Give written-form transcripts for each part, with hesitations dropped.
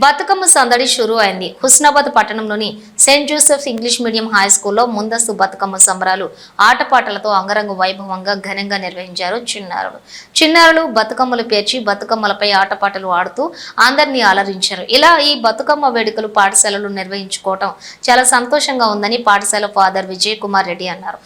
బతుకమ్మ సందడి షురూ అయింది. హుస్నాబాద్ పట్టణంలోని Saint Joseph's English medium high స్కూల్లో ముందస్తు బతుకమ్మ సంబరాలు ఆటపాటలతో అంగరంగ వైభవంగా ఘనంగా నిర్వహించారు చిన్నారులు బతుకమ్మలు పేర్చి బతుకమ్మలపై ఆటపాటలు ఆడుతూ అందరినీ అలరించారు. ఇలా ఈ బతుకమ్మ వేడుకలు పాఠశాలలు నిర్వహించుకోవటం చాలా సంతోషంగా ఉందని పాఠశాల ఫాదర్ విజయ్ కుమార్ రెడ్డి అన్నారు.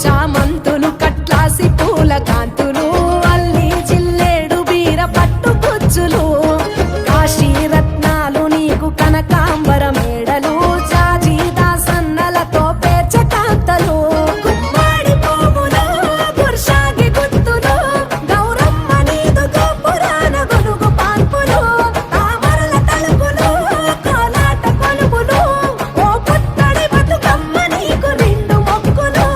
చామంతులు కట్లాసి పూల కాంతులు అల్లి జిల్లేడు బీర పట్టు గుచ్చులు కాశీ రత్నాలు నీకు కనకాంబర మేడలు జాజి దాసన్నలతో పేర్చ కాంతలు గుమ్మాడి పువ్వులు పురుషాగి గుత్తులు గౌరమ్మ నీదు పురాణ గొలుగు పాన్పులు తామరల తలుపులు కోలాట కొలుపులు ఓ పుత్తడి బతుకమ్మ నీకు నిండు మొక్కులు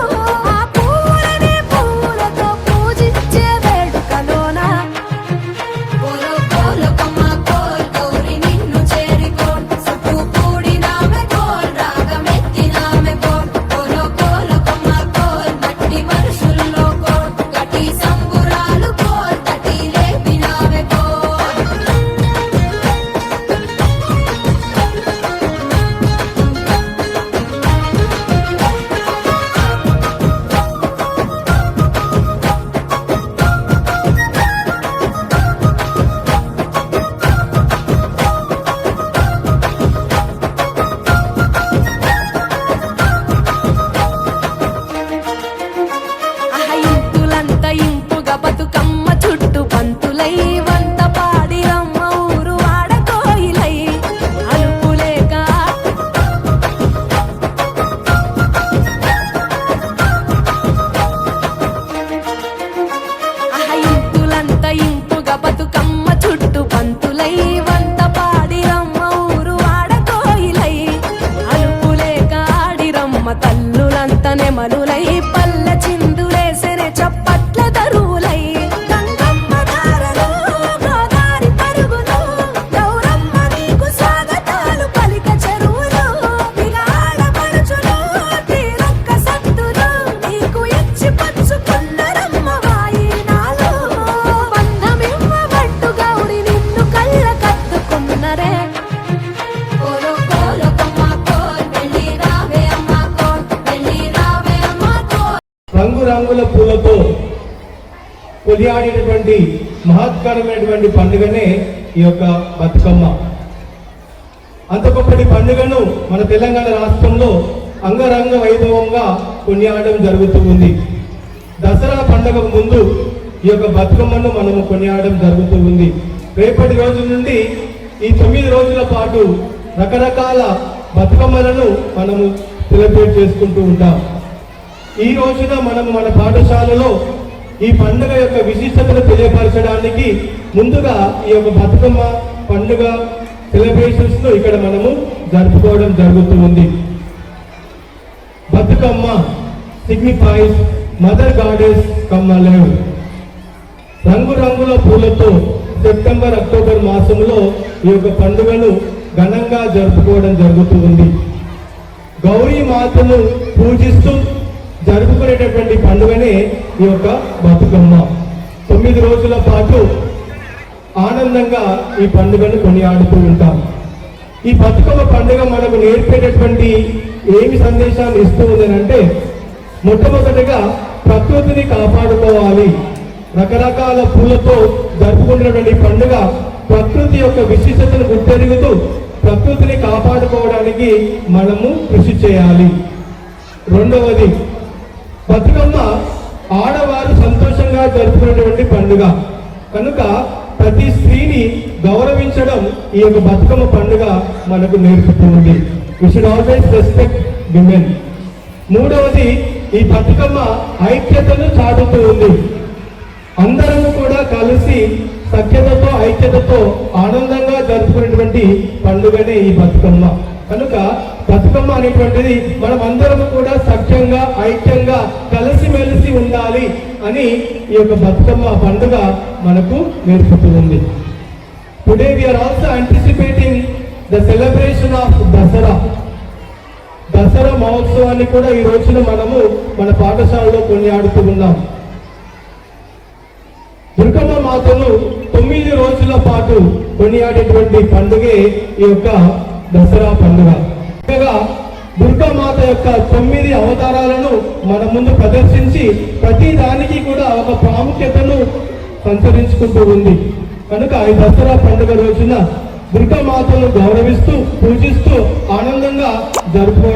బతుకమ్మ చుట్టు పంతులై వంత పాడి రమ్మ ఊరు ఆడకోయిలై అలుపులేక ఇంతులంత ఇంపుగా బతుకమ్మ చుట్టు పంతులై వంత పాడి రమ్మ ఊరు ఆడకోయిలై అలుపులేక ఆడి రమ్మ తల్లులంత నెమలులై పల్ల చిందులేసెనే చప్పట్ల దరువులై రంగురంగుల పూలతో కొనియాడినటువంటి మహత్కరమైనటువంటి పండుగనే ఈ యొక్క బతుకమ్మ. అంత గొప్పటి పండుగను మన తెలంగాణ రాష్ట్రంలో అంగరంగ వైభవంగా కొనియాడడం జరుగుతూ ఉంది. దసరా పండుగకు ముందు ఈ యొక్క బతుకమ్మను మనము కొనియాడడం జరుగుతూ ఉంది. రేపటి రోజు నుండి ఈ 9 రోజుల పాటు రకరకాల బతుకమ్మలను మనము సెలబ్రేట్ చేసుకుంటూ ఉంటాం. ఈ రోజున మనము మన పాఠశాలలో ఈ పండుగ యొక్క విశిష్టతను తెలియపరచడానికి ముందుగా ఈ యొక్క బతుకమ్మ పండుగ సెలబ్రేషన్స్ ను ఇక్కడ మనము జరుపుకోవడం జరుగుతూ ఉంది. Bathukamma signifies mother goddess come alive. రంగురంగుల పూలతో సెప్టెంబర్ అక్టోబర్ మాసంలో ఈ యొక్క పండుగను ఘనంగా జరుపుకోవడం జరుగుతూ ఉంది. గౌరీ మాతను పూజిస్తూ జరుపుకునేటటువంటి పండుగనే ఈ యొక్క బతుకమ్మ. 9 రోజుల పాటు ఆనందంగా ఈ పండుగను కొనియాడుతూ ఉంటాం. ఈ బతుకమ్మ పండుగ మనకు నేర్పేటటువంటి ఏమి సందేశాన్ని ఇస్తూ ఉందనంటే మొట్టమొదటిగా ప్రకృతిని కాపాడుకోవాలి. రకరకాల పూలతో జరుపుకున్నటువంటి పండుగ ప్రకృతి యొక్క విశిష్టతను గుర్తెరుగుతూ ప్రకృతిని కాపాడుకోవడానికి మనము కృషి చేయాలి. రెండవది, బతుకమ్మ ఆడవారు సంతోషంగా జరుపుకునేటువంటి పండుగ కనుక ప్రతి స్త్రీని గౌరవించడం ఈ యొక్క బతుకమ్మ పండుగ మనకు నేర్పుతుంది. We should always respect women. మూడవది, ఈ బతుకమ్మ ఐక్యతను చాటుతూ ఉంది. అందరము కూడా కలిసి సఖ్యతతో ఐక్యతతో ఆనందంగా జరుపుకునేటువంటి పండుగనే ఈ బతుకమ్మ. కనుక బతుకమ్మ అనేటువంటిది మనం అందరము కూడా సఖ్యంగా ఐక్యంగా కలిసిమెలిసి ఉండాలి అని ఈ యొక్క బతుకమ్మ పండుగ మనకు నేర్పుతూ ఉంది. Today we are also anticipating the celebration of Dasara. Dasara మహోత్సవాన్ని కూడా ఈ రోజున మనము మన పాఠశాలలో కొనియాడుతూ ఉన్నాం. దుర్గమ్మ మాతను 9 రోజుల పాటు కొనియాడేటువంటి పండుగే ఈ యొక్క దసరా పండుగ. దుర్గామాత యొక్క 9 అవతారాలను మన ముందు ప్రదర్శించి ప్రతి దానికి కూడా ఒక ప్రాముఖ్యతను సంతరించుకుంటూ ఉంది. కనుక ఈ దసరా పండుగ రోజున దుర్గామాతను గౌరవిస్తూ పూజిస్తూ ఆనందంగా జరుపుకోవడం